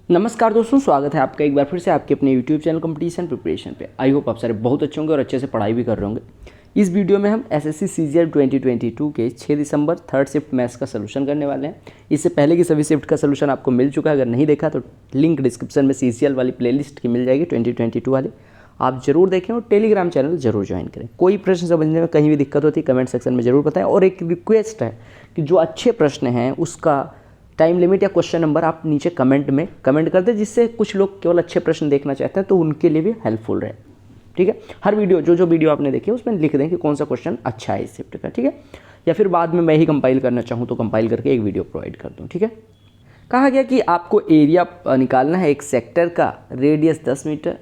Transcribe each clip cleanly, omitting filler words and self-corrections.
नमस्कार दोस्तों, स्वागत है आपका एक बार फिर से आपके अपने YouTube चैनल कंपटीशन प्रिपरेशन पे। आई होप आप सारे बहुत अच्छे होंगे और अच्छे से पढ़ाई भी कर रहे होंगे। इस वीडियो में हम एसएससी सीजीएल 2022 के 6 दिसंबर थर्ड शिफ्ट मैथ्स का सलूशन करने वाले हैं। इससे पहले की सभी शिफ्ट का सलूशन आपको मिल चुका है। अगर नहीं देखा तो लिंक डिस्क्रिप्शन में सीजीएल वाली प्लेलिस्ट की मिल जाएगी 2022 वाली, आप जरूर देखें और टेलीग्राम चैनल जरूर ज्वाइन करें। कोई प्रश्न समझने में कहीं भी दिक्कत होती है कमेंट सेक्शन में जरूर बताएं। और एक रिक्वेस्ट है कि जो अच्छे प्रश्न हैं उसका टाइम लिमिट या क्वेश्चन नंबर आप नीचे कमेंट में कमेंट कर दें, जिससे कुछ लोग केवल अच्छे प्रश्न देखना चाहते हैं तो उनके लिए भी हेल्पफुल रहे। ठीक है, हर वीडियो जो वीडियो आपने देखी है उसमें लिख दें कि कौन सा क्वेश्चन अच्छा है इस शिफ्ट का। ठीक है, या फिर बाद में मैं ही कंपाइल करना चाहूँ तो कंपाइल करके एक वीडियो प्रोवाइड कर दूँ। ठीक है, कहा गया कि आपको एरिया निकालना है एक सेक्टर का, रेडियस 10 मीटर।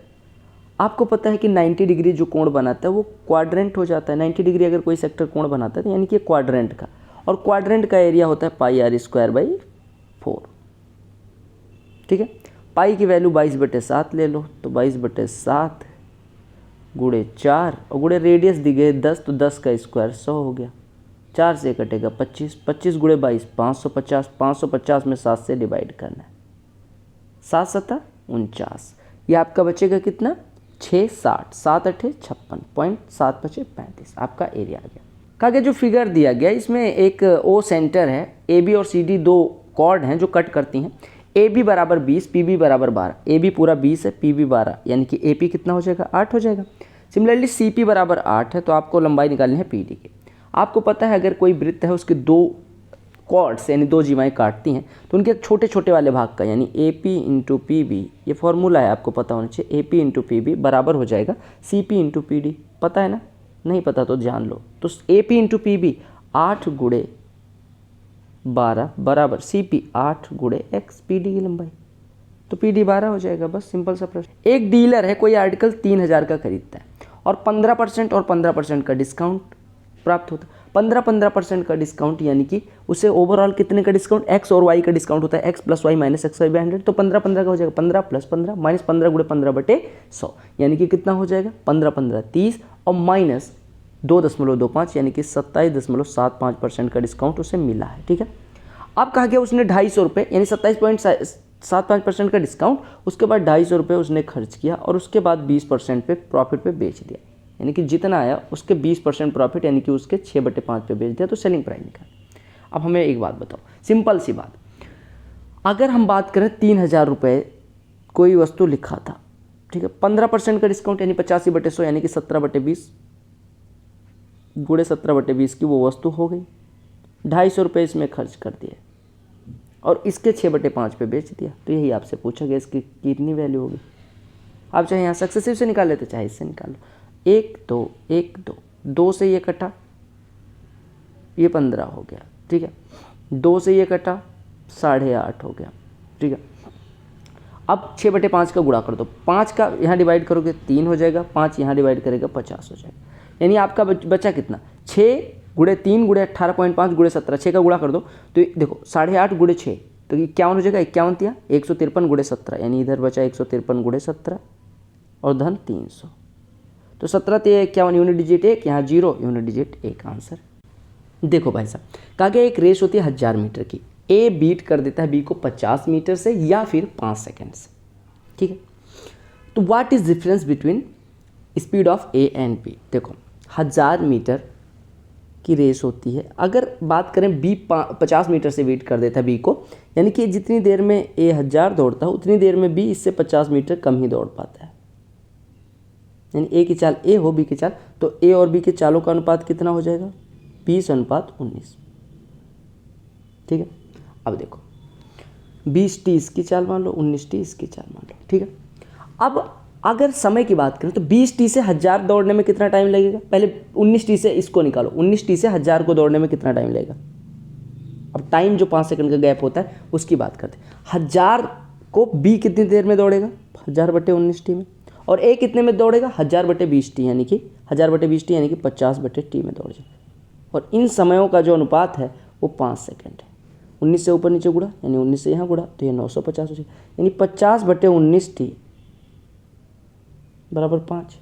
आपको पता है कि 90 डिग्री जो कोण बनाता है वो क्वाड्रेंट हो जाता है। 90 डिग्री अगर कोई सेक्टर कोण बनाता है तो यानी कि क्वाड्रेंट का, और क्वाड्रेंट का एरिया होता है पाई आर स्क्वायर बाई 4। ठीक है, पाई की वैल्यू 22/7 ले लो तो 22/7 गुणे 4 और गुणे रेडियस दी गई 10 तो 10 का स्क्वायर 100 हो गया। 4 से कटेगा 25, 25 गुणे 22 550, 550 में 7 से डिवाइड करना है, 7 7 49। ये आपका बचेगा कितना 6 60, 7 8 56, 7 बचे 35 आपका एरिया आ गया। कहा गया जो फिगर दिया गया इसमें एक ओ सेंटर है, ए बी और सी डी दो कॉर्ड हैं जो कट करती हैं। ए बी बराबर 20, पी बी बराबर 12। ए बी पूरा 20 है, पी बी 12, यानी कि ए पी कितना हो जाएगा 8 हो जाएगा। सिमिलरली सी पी बराबर 8 है तो आपको लंबाई निकालनी है पी डी की। आपको पता है अगर कोई वृत्त है उसके दो कॉर्ड्स यानी दो जीवाएँ काटती हैं तो उनके छोटे छोटे वाले भाग का यानी A P into P B, ये फॉर्मूला है आपको पता होना चाहिए। A P into P B बराबर हो जाएगा C P into P D. पता है ना, नहीं पता तो जान लो। तो A P into P B 8 गुणे 12 बराबर सी पी 8 गुणे एक्स, पी डी की लंबाई, तो पी डी 12 हो जाएगा। बस सिंपल सा प्रश्न। एक डीलर है, कोई आर्टिकल 3000 का खरीदता है और 15% और 15% का डिस्काउंट प्राप्त होता है। 15% का डिस्काउंट यानी कि उसे ओवरऑल कितने का डिस्काउंट, एक्स और वाई का डिस्काउंट होता है, X plus Y minus X Y by 100, तो 15 का हो जाएगा 15 प्लस 15 माइनस 15 गुणे 15/100, यानी कि कितना हो जाएगा 15 15 30 और माइनस 2.25 यानी कि 27.75% का डिस्काउंट उसे मिला है। ठीक है, अब कहा गया उसने 250 रुपये यानी 27.75% का डिस्काउंट, उसके बाद 250 रुपये उसने खर्च किया और उसके बाद 20% पे प्रॉफिट पे बेच दिया, यानी कि जितना आया उसके 20% प्रॉफिट यानी कि उसके 6/5 पे बेच दिया, तो सेलिंग प्राइस निकाल। अब हमें एक बात बताओ, सिंपल सी बात, अगर हम बात करें 3000 रुपये कोई वस्तु लिखा था, ठीक है, 15% का डिस्काउंट यानी 85/100 यानी कि 17/20 गुणे 17/20 की वो वस्तु हो गई। 250 रुपये इसमें खर्च कर दिए और इसके 6/5 पे बेच दिया, तो यही आपसे पूछा गया इसकी कितनी वैल्यू होगी। आप चाहे यहाँ सक्सेसिव से निकाल लेते चाहे इससे निकाल लो। 1 2 1 2, 2 से ये कटा, ये 15 हो गया। ठीक है, 2 से ये कटा 8.5 हो गया। ठीक है, अब 6/5 का गुणा कर दो, 5 का यहाँ डिवाइड करोगे 3 हो जाएगा, 5 यहाँ डिवाइड करेगा 50 हो जाएगा, यानी आपका बचा कितना 6 गुणे 3 गुणे 18.5 गुणे 17, 6 का गुणा कर दो तो देखो 8.5 गुणे 6 तो 51 हो जाएगा। 51 तिया 153 गुणे 17, यानी इधर बचा 153 गुणे 17 और धन 300, तो 17 तिया 51, यूनिट डिजिट 1, यहाँ 0 यूनिट डिजिट 1 आंसर। देखो भाई साहब, कहा गया एक रेस होती है 1000 मीटर की, ए बीट कर देता है बी को 50 मीटर से या फिर 5 सेकेंड से। ठीक है, तो what is difference between speed of A and B. देखो 1000 मीटर की रेस होती है, अगर बात करें बी 50 मीटर से बीट कर देता है बी को, यानी कि जितनी देर में ए 1000 दौड़ता है उतनी देर में बी इससे 50 मीटर कम ही दौड़ पाता है। यानी ए की चाल ए हो, बी की चाल, तो ए और बी के चालों का अनुपात कितना हो जाएगा 20:19। ठीक है, अब देखो 20t इसकी चाल मान लो, 19t इसकी चाल मान लो। ठीक है, अब अगर समय की बात करें तो 20t से 1000 दौड़ने में कितना टाइम लगेगा, पहले 19t से इसको निकालो, 19t से 1000 को दौड़ने में कितना टाइम लगेगा। अब टाइम जो 5 सेकंड का गैप होता है उसकी बात करते हैं। 1000 को b कितनी देर में दौड़ेगा 1000/19t में, और a कितने में दौड़ेगा 1000/20t यानी कि 1000/20t यानी कि 50/t में दौड़ जाएगा। और इन समयों का जो अनुपात है वो 5 सेकंड है। 19 से ऊपर नीचे गुड़ा यानी 19 से यहाँ गुड़ा तो ये 950 हो जाएगा, यानी 50/19t बराबर 5,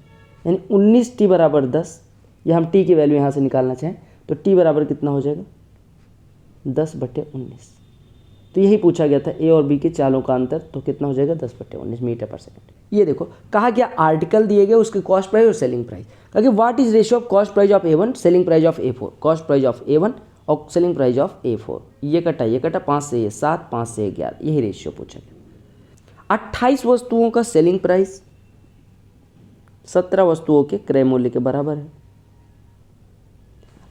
यानी 19t बराबर 10, या हम t की वैल्यू यहाँ से निकालना चाहें तो t बराबर कितना हो जाएगा 10/19। तो यही पूछा गया था, ए और बी के चालों का अंतर, तो कितना हो जाएगा 10/19 मीटर पर सेकंड। ये देखो कहा गया आर्टिकल दिए गए उसकी कॉस्ट प्राइस और सेलिंग प्राइस, कहा कि what is ratio of cost price of A1 selling price of A4, cost price of A1 और सेलिंग प्राइस ऑफ A4, ये कटा 5 से ये 7, 5 से 11, यही रेशियो पूछा गया। 28 वस्तुओं का सेलिंग प्राइस 17 वस्तुओं के क्रय मूल्य के बराबर है।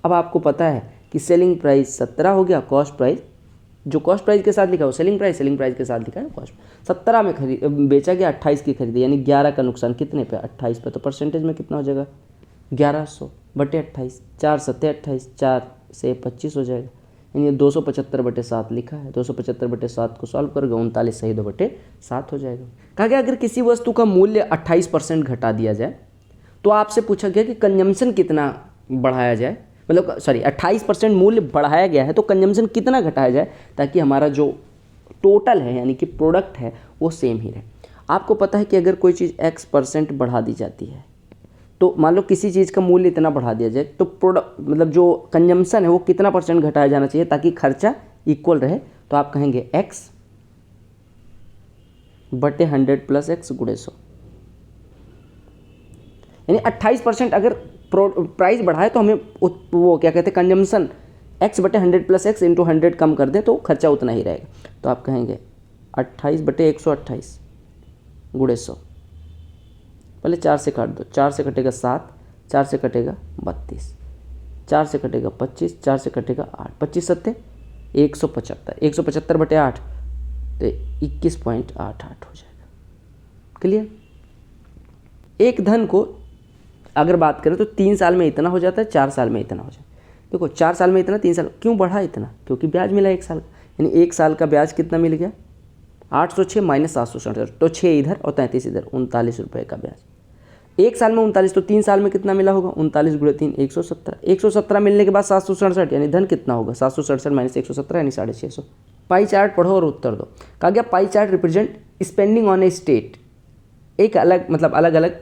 अब आपको पता है कि सेलिंग प्राइस 17 हो गया, कॉस्ट प्राइस जो कॉस्ट प्राइस के साथ लिखा है सेलिंग प्राइस के साथ लिखा है कॉस्ट। 17 में बेचा गया, 28 की खरीदी, यानी 11 का नुकसान कितने पे 28 पे, तो परसेंटेज में कितना हो जाएगा 1100/28, 4 सत्ते 28, 4 से 25 हो जाएगा, यानी 275/7 लिखा है। 275/7 को सॉल्व करोगे 39 सही 2/7 हो जाएगा। कहा गया अगर किसी वस्तु का मूल्य 28% घटा दिया जाए तो आपसे पूछा गया कि कंजम्पशन कितना बढ़ाया जाए, मतलब 28% मूल्य बढ़ाया गया है तो कंजम्पशन कितना घटाया जाए ताकि हमारा जो टोटल है यानी कि प्रोडक्ट है वो सेम ही रहे। आपको पता है कि अगर कोई चीज़ X% बढ़ा दी जाती है तो मान लो किसी चीज़ का मूल्य इतना बढ़ा दिया जाए तो प्रोडक्ट मतलब जो कंजम्पशन है वो कितना % घटाया जाना चाहिए ताकि खर्चा इक्वल रहे, तो आप कहेंगे X/100 + X × 100, यानी 28% अगर प्राइस बढ़ाए तो हमें वो क्या कहते हैं कंजम्पशन X/100 + X × 100 कम कर दें तो खर्चा उतना ही रहेगा। तो आप कहेंगे 28/128 × 100, पहले 4 से काट दो, 4 से कटेगा 7, 4 से कटेगा 32, 4 से कटेगा 25, 4 से कटेगा 8, 25 सत्ते 175, 175/8 तो 21.88 हो जाएगा। क्लियर। एक धन को अगर बात करें तो 3 साल में इतना हो जाता है, 4 साल में इतना हो जाता है। देखो 4 साल में इतना, 3 साल क्यों बढ़ा इतना, क्योंकि ब्याज मिला 1 साल का, यानी 1 साल का ब्याज कितना मिल गया 806 - 767, तो 6 इधर और 33 इधर, 39 रुपये का ब्याज। 1 साल में 39, तो 3 साल में कितना मिला होगा 39 × 3 117, 117 मिलने के बाद 767 यानी धन कितना होगा 767 - 117 यानी 650। पाई चार्ट पढ़ो और उत्तर दो। कहा गया pie chart represent spending on A state, एक अलग मतलब अलग अलग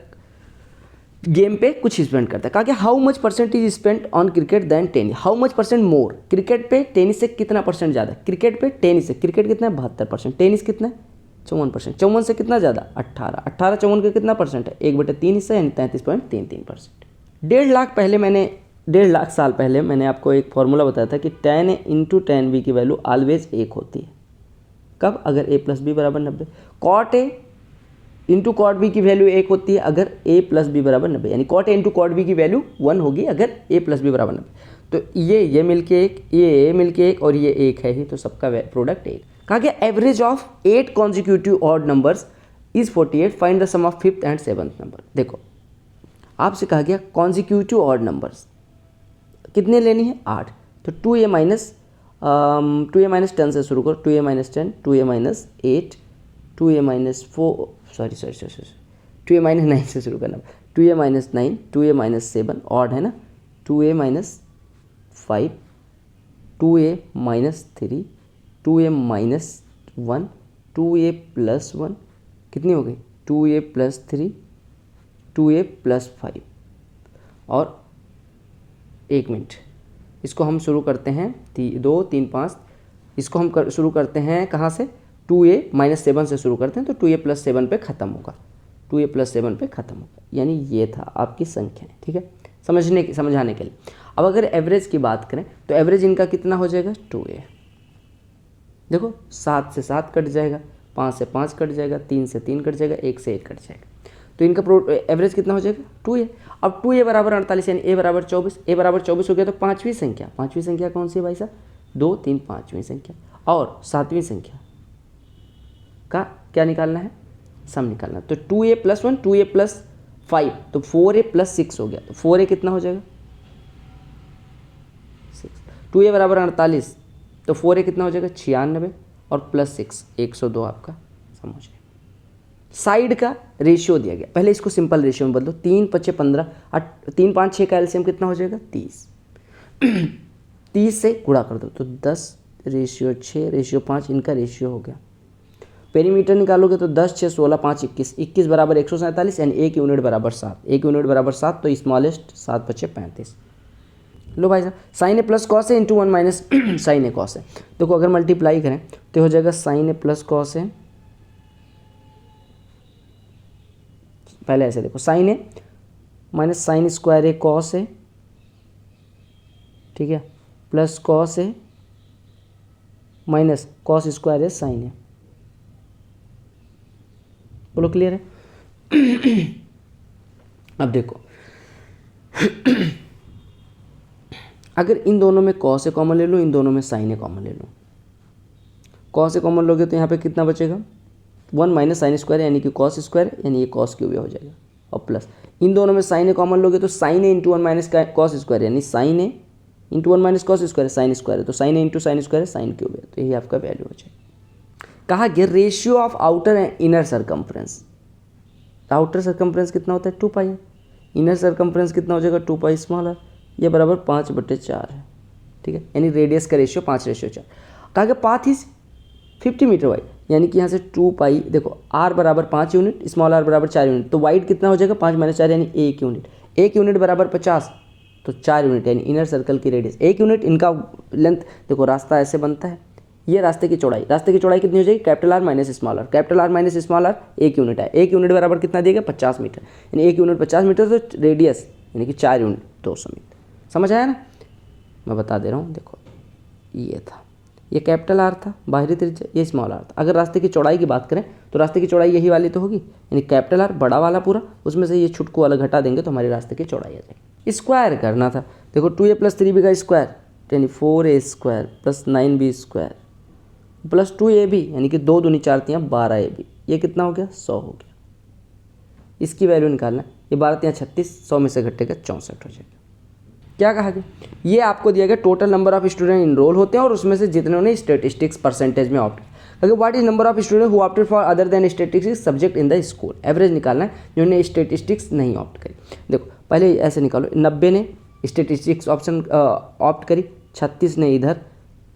गेम पे कुछ स्पेंड करता है। कहा कि how much % spend on cricket than tennis, how much % more, cricket पे टेनिस से कितना % ज़्यादा, क्रिकेट पे टेनिस से, क्रिकेट कितना है 72%, टेनिस कितना है 54%, 54 से कितना ज़्यादा 18, 18 54 का कितना % है 1/3 हिस्सा यानी 33.33%। 1.5 लाख साल पहले मैंने आपको एक फॉर्मूला बताया था कि tan A × tan B की वैल्यू ऑलवेज 1 होती है। कब, अगर A + B = 90। cot A × cot B की वैल्यू 1 होती है अगर A + B = 90, यानी cot A × cot B की वैल्यू 1 होगी अगर A + B = 90। तो ये मिलके 1, ये मिलके 1 और ये 1 है ही, तो सबका प्रोडक्ट 1। कहा गया average of 8 consecutive odd numbers is 48, find the sum of 5th and 7th number. देखो आपसे कहा गया कॉन्जिक्यूटिव ऑड नंबर्स कितने लेनी है 8, तो 2A - 10 से शुरू करो, 2A - 10, 2A - 8, 2A - 4 sorry 2A - 9 से शुरू करना, 2A - 9, 2A - 7 ऑड है ना, 2A - 5, 2A - 3, 2A - 1, 2A + 1 कितनी हो गई 2A + 3, 2A + 5। और 1 मिनट, इसको हम शुरू करते हैं 2 3 5, इसको हम शुरू करते हैं कहाँ से 2A - 7 से शुरू करते हैं, तो 2A + 7 पे ख़त्म होगा, 2A + 7 पे ख़त्म होगा, यानी ये था आपकी संख्याएं। ठीक है, समझाने के लिए। अब अगर एवरेज की बात करें तो एवरेज इनका कितना हो जाएगा 2A। देखो 7 से 7 कट जाएगा, 5 से 5 कट जाएगा, 3 से 3 कट जाएगा, 1 से 1 कट जाएगा, तो इनका एवरेज कितना हो जाएगा 2A। अब 2A = 48 यानी A = 24, A = 24 हो गया तो पाँचवीं संख्या कौन सी है भाई साहब 2 3 पाँचवीं संख्या, और 7वीं संख्या का क्या निकालना है सम निकालना, तो 2A + 1 2A + 5 तो 4A + 6 हो गया, तो 4A कितना हो जाएगा 6, 2A = 48 तो 4A कितना हो जाएगा 96 और +6 102 आपका सम हो जाएगा। साइड का रेशियो दिया गया, पहले इसको सिंपल रेशियो में बदलो, 3 × 5 = 15, 3 5 6 का एलसीएम कितना हो जाएगा 30, 30 से गुणा कर दो तो 10/6/5 इनका रेशियो हो गया। पेरीमीटर निकालोगे तो 10 6 16 5 21, 21 = 147 यानी 1 यूनिट = 7, 1 यूनिट = 7 तो स्मॉलेस्ट 7 × 5 = 35, लो भाई साहब, साइन ए प्लस कॉस है इंटू 1 माइनस साइन ए कॉस है। देखो अगर मल्टीप्लाई करें तो हो जाएगा साइन ए प्लस कॉस है, पहले ऐसे देखो साइन ए माइनस साइन स्क्वायर ए कॉस है, ठीक है, plus cos A minus cos square A sign ए। बोलो क्लियर है? अब देखो अगर इन दोनों में कॉस ए कॉमन ले लो, इन दोनों में साइन ए कॉमन ले लो, कॉस ए कॉमन लोगे तो यहाँ पे कितना बचेगा 1 माइनस साइन स्क्वायर यानी कि कॉस स्क्वायर, यानी ये कॉस क्यूब हो जाएगा, और प्लस इन दोनों में साइन ए कॉमन लोगे तो sine A into 1 minus cos square यानी sine A into 1 minus cos square sine square है, तो sine A into sine square sine cube है, तो यही आपका वैल्यू हो जाएगा। कहा गया ratio of outer and inner circumference, outer circumference कितना होता है 2 पाई, इनर सर्कम्फ्रेंस कितना हो जाएगा 2 पाई स्मॉल है, ये बराबर 5/4 है, ठीक है, यानी रेडियस का रेशियो 5/4। कहा गया पाथ इज 50 मीटर वाइड, यानी कि यहाँ से 2 पाई, देखो r बराबर 5 यूनिट, स्मॉल r बराबर 4 यूनिट, तो वाइड कितना हो जाएगा 5 - 4 यानी 1 यूनिट, 1 यूनिट बराबर 50, तो 4 यूनिट यानी इनर सर्कल की रेडियस 1 यूनिट। इनका लेंथ देखो, रास्ता ऐसे बनता है, ये रास्ते की चौड़ाई कितनी हो जाएगी capital R minus small r, capital R minus small r 1 unit है, 1 यूनिट बराबर कितना देगा 50 मीटर, यानी 1 यूनिट 50 मीटर, तो रेडियस यानी कि 4 यूनिट 200 मीटर। समझ आया ना? मैं बता दे रहा हूँ, देखो ये था, ये कैपिटल R था बाहरी त्रिज्या, ये स्मॉल r था। अगर रास्ते की चौड़ाई की बात करें तो रास्ते की चौड़ाई यही वाली तो होगी, यानी कैपिटल R बड़ा वाला पूरा, उसमें से ये छुटकू वाला घटा देंगे तो हमारे रास्ते की चौड़ाई आ जाएगी। स्क्वायर करना था, देखो 2a + 3b का स्क्वायर यानी 4a square plus 9b square plus 2ab यानी कि 2 दूनी 4 तियाँ 12ab, ये कितना हो गया 100 हो गया। इसकी वैल्यू निकालना, ये 12 तियाँ 36, 100 में से घटेगा 64 हो जाएगा। क्या कहा गया, ये आपको दिया गया total number of student enrol होते हैं और उसमें से जितने स्टैटिस्टिक्स परसेंटेज में ऑप्ट किया। What is number of student who opted for other than statistics subject in the school, average निकालना है जिन्होंने स्टैटिस्टिक्स नहीं ऑप्ट करी। देखो पहले ऐसे निकालो, 90 ने स्टैटिस्टिक्स ऑप्शन ऑप्ट करी, 36 ने इधर,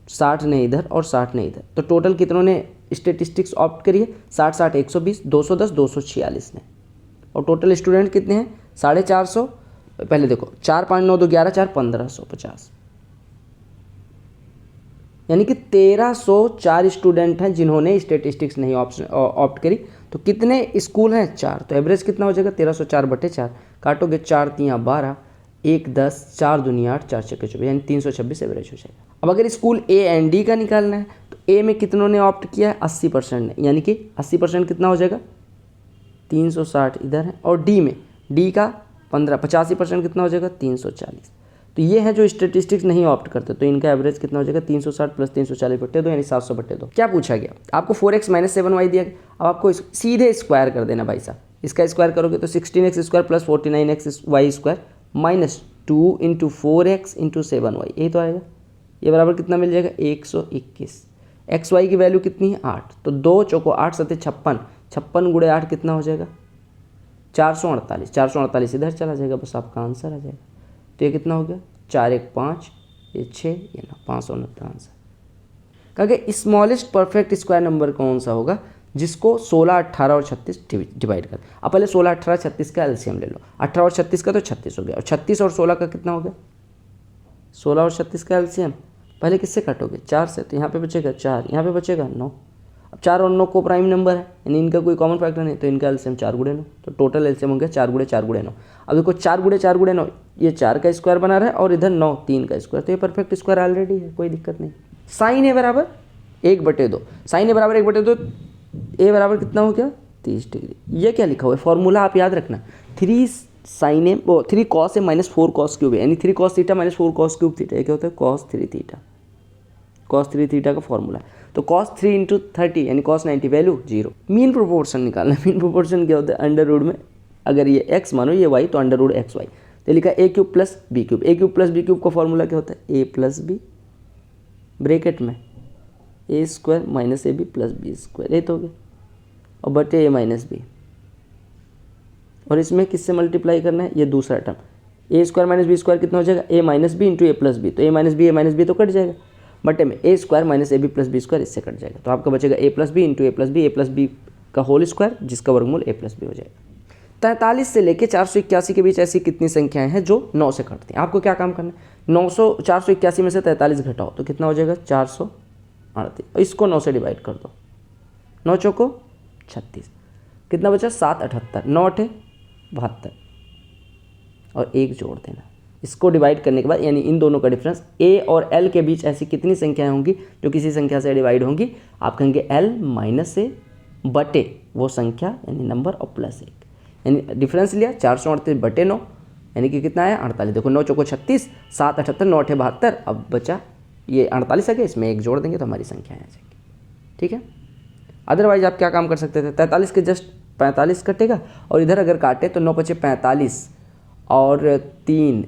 60 ने इधर और 60 ने इधर, तो टोटल कितनों ने स्टैटिस्टिक्स ऑप्ट करी है 60 60 120, 210 246 ने, और टोटल स्टूडेंट कितने हैं 450। पहले देखो 4 5 9 2 11 4 1550, यानी कि 1304 स्टूडेंट हैं जिन्होंने स्टैटिस्टिक्स नहीं ऑप्ट करी। तो कितने स्कूल हैं 4, तो एवरेज कितना हो जाएगा 1304/4, काटोगे 4 तियाँ 12, 1 10, 4 दूनी 8, 4 छक्के 24, यानी 326 एवरेज हो जाएगा। अब अगर स्कूल ए एंड डी का निकालना है तो ए में कितनों ने ऑप्ट किया है 80% ने, यानी कि 80% कितना हो जाएगा 360 इधर है, और डी में डी का 85% कितना हो जाएगा 340। तो ये है जो स्टैटिस्टिक्स नहीं ऑप्ट करते, तो इनका एवरेज कितना हो जाएगा 360 + 340/2 यानी 700/2। क्या पूछा गया आपको 4x - 7y दिया गया, अब आपको सीधे स्क्वायर कर देना भाई साहब। इसका स्क्वायर करोगे तो 16x² + 49xy² minus 2 × 4x × 7y, यही तो आएगा। ये बराबर कितना मिल जाएगा 121। xy की वैल्यू कितनी है 8, तो 2 चौको 8 7 56, 56 × 8 कितना हो जाएगा 448, 448 इधर चला जाएगा, बस आपका आंसर आ जाएगा। तो ये कितना हो गया 4 1 5, ये 6, ये 9, 569 आंसर। कहा स्मॉलेस्ट परफेक्ट स्क्वायर नंबर कौन सा होगा जिसको 16 18 और 36 डिवाइड कर। अब पहले 16 18 36 का एलसीएम ले लो, 18 और 36 का तो 36 हो गया, और 36 और 16 का कितना हो गया 16 और 36 का एलसीएम पहले किससे काटोगे 4 से, तो यहाँ पे बचेगा 4, यहाँ पे बचेगा 9। अब 4 और 9 को प्राइम नंबर है, यानी इनका कोई कॉमन फैक्टर नहीं, तो इनका एलसीएम 4 × 9, तो टोटल एलसीएम हो गया 4 × 4 × 9। अब देखो 4 × 4 × 9, ये 4 का स्क्वायर बना रहा है और इधर 9 3 का स्क्वायर, तो ये परफेक्ट स्क्वायर ऑलरेडी है, कोई दिक्कत नहीं। साइन ए बराबर 1/2, साइन ए बराबर 1/2, ए बराबर कितना हो गया 30 डिग्री। ये क्या लिखा हुआ है फॉर्मूला आप याद रखना, 3 sin ए 3 cos ए - 4 cos क्यूब है, यानी 3 cos theta - 4 cos cube theta, ये क्या होता है cos 3 थीटा, cos 3 थीटा का फॉर्मूला है। तो cos 3 × 30 यानी cos 90 वैल्यू 0। मीन प्रोपोर्शन निकालना है, मीन प्रोपोर्शन क्या होता है अंडर रूट में, अगर ये x मानो ये y तो अंडर रूट XY, तो लिखा a³ + b³, a³ + b³ का फॉर्मूला क्या होता है a + b ब्रैकेट में a² - ab + b², ये तो हो गया, और बटे a - b, और इसमें किससे मल्टीप्लाई करना है ये दूसरा टर्म, a² - b² कितना हो जाएगा a - b × a + b, तो a - b तो कट जाएगा, बटे में a² - ab + b² इससे कट जाएगा, तो आपका बचेगा a + b × a + b का होल स्क्वायर जिसका वर्गमूल a + b हो जाएगा। 43 से लेके 481 के बीच ऐसी कितनी संख्याएं हैं जो 9 से कटती हैं। आपको क्या काम करना है, 481 में से 43 घटाओ तो कितना हो जाएगा 438, और इसको 9 से डिवाइड कर दो, 9 चौको 36, कितना बचा 778, 9 8 72 और 1 जोड़ देना। इसको डिवाइड करने के बाद यानी इन दोनों का डिफरेंस a और l के बीच ऐसी कितनी संख्याएं होंगी जो किसी संख्या से डिवाइड होंगी। आप कहेंगे l माइनस a बटे वो संख्या यानी नंबर और प्लस 1, यानी डिफरेंस लिया 438 बटे 9 यानी कि कितना है 48। देखो 9 चौको 36, 7 78, 9 8 72, अब बचा ये 48 है, इसमें 1 जोड़ देंगे तो हमारी संख्या आ जाएगी। ठीक है, अदरवाइज आप क्या काम कर सकते थे, 43 के जस्ट 45 कटेगा और इधर अगर काटे तो 9 पचे 45 और 3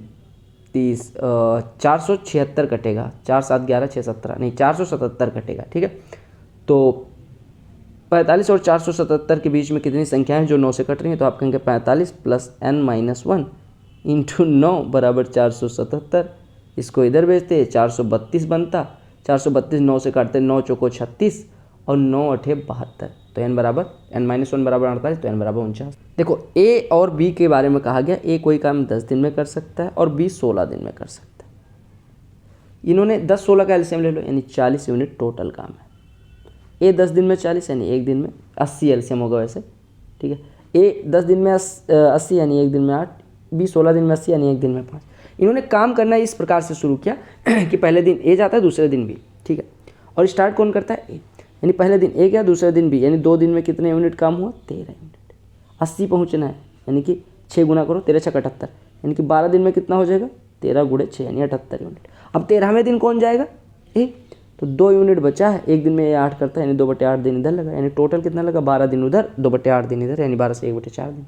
30 476 कटेगा, 4 7 11 6 17 नहीं 477 कटेगा। ठीक है, तो 45 और 477 के बीच में कितनी संख्याएं हैं जो 9 से कट रही हैं, तो आप कहेंगे 45 प्लस n-1 इंटू 9 बराबर 477। इसको इधर भेजते 432 बनता, 432 9 से काटते 9 चौको 36 और 9 8 72, तो n बराबर n-1 बराबर 48, तो n बराबर 49। देखो a और b के बारे में कहा गया, a कोई काम 10 दिन में कर सकता है और b 16 दिन में कर सकता है। इन्होंने 10-16 का एलसीएम ले लो यानी 40 यूनिट टोटल काम है। ए 10 दिन में 40 यानी एक दिन में 80 एलसीएम होगा वैसे। ठीक है, ए 10 दिन में 80 यानी एक दिन में 8, बी 16 दिन में 80 यानी एक दिन में 5। इन्होंने काम करना इस प्रकार से शुरू किया कि पहले दिन ए जाता है दूसरे दिन बी। ठीक है, और स्टार्ट कौन करता है ए, यानी पहले दिन ए गया दूसरे दिन बी, यानी 2 दिन में कितने यूनिट काम हुआ 13 यूनिट। 80 पहुँचना है यानी कि 6 गुना करो 13 6 78, यानी कि 12 दिन में कितना हो जाएगा 13 गुणे 6 यानी 78 यूनिट। अब 13वें दिन कौन जाएगा ए, तो 2 यूनिट बचा है, एक दिन में ये 8 करता है यानी 2/8 दिन इधर लगा, यानी टोटल कितना लगा 12 दिन उधर 2/8 दिन इधर, यानी 12 से 1/4 दिन।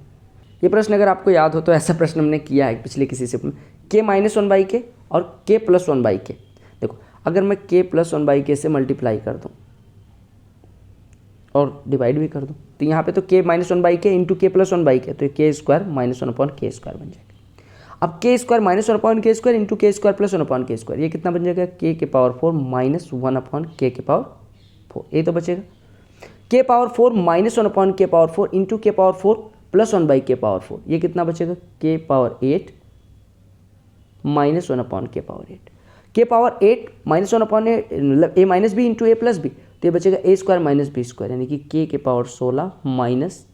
ये प्रश्न अगर आपको याद हो तो ऐसा प्रश्न हमने किया है पिछले किसी शिफ्ट में, k-1/k और k+1/k। देखो अगर मैं k+1/k से मल्टीप्लाई कर दूँ और डिवाइड भी कर दूँ तो यहाँ पे तो k-1/k इंटू k+1/k, तो k² -1/k² बन जाएगा। अब k² -1/k² into k² +1/k², ये कितना बन जाएगा k⁴ माइनस 1/k⁴, ये तो बचेगा k⁴ -1/k⁴ into k⁴ +1/k⁴, ये कितना बचेगा k⁸ -1/k⁸। k⁸ -1/8 मतलब a minus B into a plus B, तो ये बचेगा a² - b² यानी कि k⁴ minus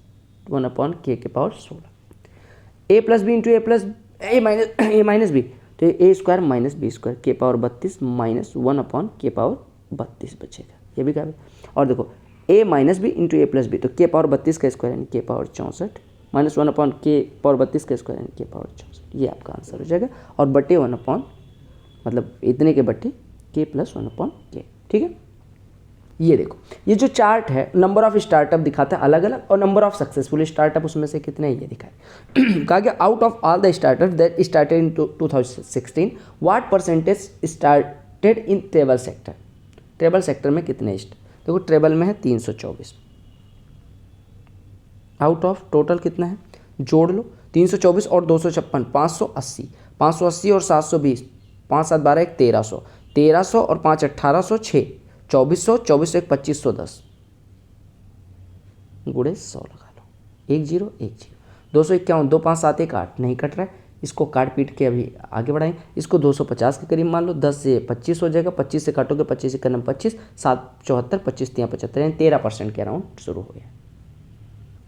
1/k⁴। a plus B into a minus B, तो ये a² - b² k⁴ minus 1/k⁴ बचेगा, ये भी क्या। और देखो a minus B into a plus B, तो k⁴ का स्क्वायर यानी k⁴ माइनस 1/k⁴ का स्क्वायर यानी k⁴, ये आपका आंसर हो जाएगा। और बटे 1 मतलब इतने के बटे k+1/k। ठीक है, ये देखो ये जो चार्ट है नंबर ऑफ स्टार्टअप दिखाता है अलग अलग, और नंबर ऑफ सक्सेसफुल स्टार्टअप उसमें से कितने ये दिखाए। कहा गया out of all the startup that started in 2016 what percentage started in travel sector. Travel sector में कितने देखो ट्रेवल में है 324, आउट ऑफ टोटल कितना है जोड़ लो 324 और 256 580, 580 और 720, 5 7 12 1 1300, 1300 और 5 1800 6 2400, 2400 1 2510 गुड़े 100 लगा लो 1 0 1 0, 251 2 5 7 1 8 नहीं कट रहा है, इसको काट पीट के अभी आगे बढ़ाएं। इसको 250 के करीब मान लो, 10 से 25 हो जाएगा, 25 से काटोगे 25 से करना 25 7 74 25 3 75 यानी 13% के अराउंड शुरू हो गया।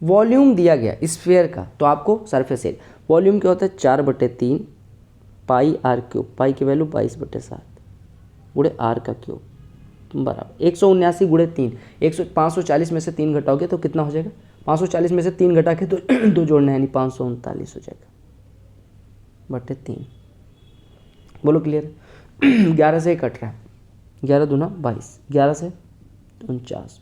वॉल्यूम दिया गया स्फीयर का, तो आपको सरफेस एरिया वॉल्यूम क्या होता है 4/3 पाई r क्यूब, पाई की वैल्यू 22/7 गुड़े r का क्यूब बराबर 179 गुड़े 3, 540 में से 3 घटाओगे तो कितना हो जाएगा 540 में से 3 घटा के तो 2 जोड़ना है यानी 539 हो जाएगा बटे 3। बोलो क्लियर। 11 से कट रहा है, 11 दूना 22, 11 से 49,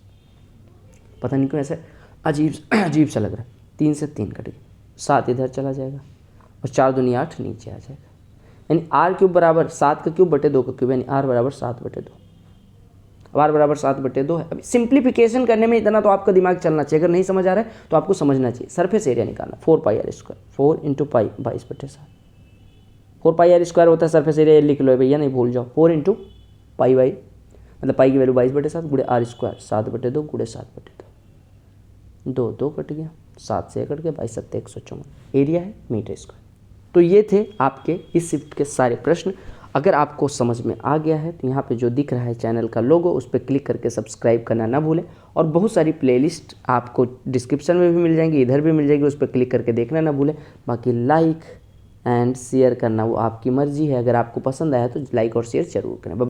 पता नहीं क्यों ऐसे अजीब सा लग रहा है। 3 से 3 कट गया, 7 इधर चला जाएगा और 4 दूनी 8 नीचे आ जाएगा, यानी r क्यूब बराबर 7 का क्यूब बटे 2 का क्यूब, यानी r बराबर 7/2। अब r बराबर 7/2 है। अभी सिंप्लीफिकेशन करने में इतना तो आपका दिमाग चलना चाहिए, अगर नहीं समझ आ रहा है तो आपको समझना चाहिए। सरफेस एरिया निकालना 4πr², 4 × पाई 22/7, 4πr² होता है सरफेस एरिया, लिख लो भैया नहीं भूल जाओ। 4 × पाई मतलब पाई की वैल्यू 22/7 गुड़े r² 7/2 गुड़े 7/2, 2 2 कट गया, 7 से कट गया, 22 7 154 एरिया है मीटर स्क्वायर। तो ये थे आपके इस शिफ्ट के सारे प्रश्न। अगर आपको समझ में आ गया है तो यहाँ पे जो दिख रहा है चैनल का लोगो उस पर क्लिक करके सब्सक्राइब करना ना भूलें। और बहुत सारी प्लेलिस्ट आपको डिस्क्रिप्शन में भी मिल जाएंगी, इधर भी मिल जाएगी, उस पर क्लिक करके देखना ना भूलें। बाकी लाइक एंड शेयर करना वो आपकी मर्जी है, अगर आपको पसंद आया तो लाइक और शेयर जरूर करें।